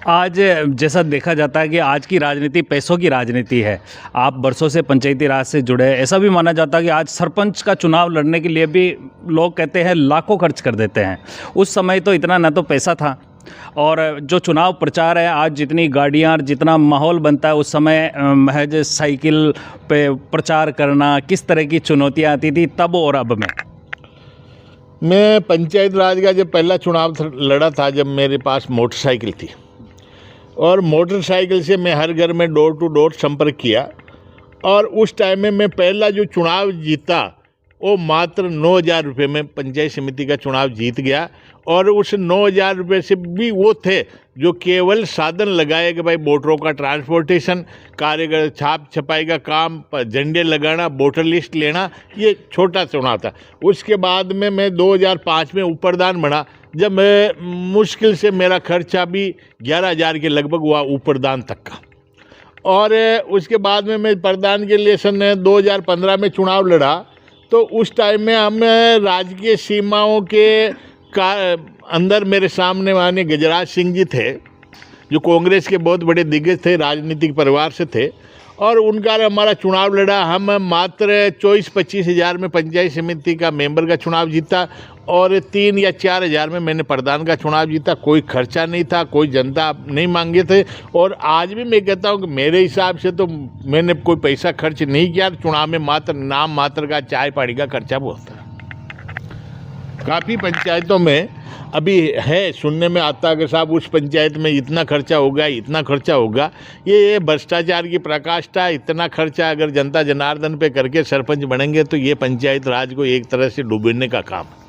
आज जैसा देखा जाता है कि आज की राजनीति पैसों की राजनीति है। आप बरसों से पंचायती राज से जुड़े हैं। ऐसा भी माना जाता है कि आज सरपंच का चुनाव लड़ने के लिए भी लोग कहते हैं लाखों खर्च कर देते हैं। उस समय तो इतना ना तो पैसा था, और जो चुनाव प्रचार है आज जितनी गाड़ियाँ, जितना माहौल बनता है, उस समय महज साइकिल पे प्रचार करना, किस तरह की चुनौतियाँ आती थी तब और अब में? मैं पंचायत राज का जब पहला चुनाव लड़ा था, जब मेरे पास मोटरसाइकिल थी और मोटरसाइकिल से मैं हर घर में डोर टू डोर संपर्क किया, और उस टाइम में मैं पहला जो चुनाव जीता वो मात्र 9,000 रुपये में पंचायत समिति का चुनाव जीत गया। और उस 9,000 रुपये से भी वो थे जो केवल साधन लगाए कि भाई वोटरों का ट्रांसपोर्टेशन, कार्यकर छाप छपाई का काम, झंडे लगाना, वोटर लिस्ट लेना, ये छोटा चुनाव था। उसके बाद में मैं 2005 में उपप्रधान बना, जब मैं मुश्किल से मेरा खर्चा भी 11,000 के लगभग हुआ उपप्रधान तक का। और उसके बाद में मैं प्रधान के लिए सन 2015 में चुनाव लड़ा, तो उस टाइम में हम राजकीय सीमाओं के अंदर मेरे सामने माननीय गजराज सिंह जी थे, जो कांग्रेस के बहुत बड़े दिग्गज थे, राजनीतिक परिवार से थे, और उनका हमारा चुनाव लड़ा। हम मात्र 24-25 हज़ार में पंचायत समिति का मेंबर का चुनाव जीता, और 3 या 4 हज़ार में मैंने प्रधान का चुनाव जीता। कोई खर्चा नहीं था, कोई जनता नहीं मांगे थे। और आज भी मैं कहता हूँ कि मेरे हिसाब से तो मैंने कोई पैसा खर्च नहीं किया चुनाव में, मात्र नाम मात्र का चाय पानी का खर्चा बहुत था। काफ़ी पंचायतों में अभी है, सुनने में आता है कि साहब उस पंचायत में इतना खर्चा होगा, इतना खर्चा होगा। ये भ्रष्टाचार की प्रकाष्ठा। इतना खर्चा अगर जनता जनार्दन पे करके सरपंच बनेंगे तो ये पंचायत राज को एक तरह से डूबने का काम है।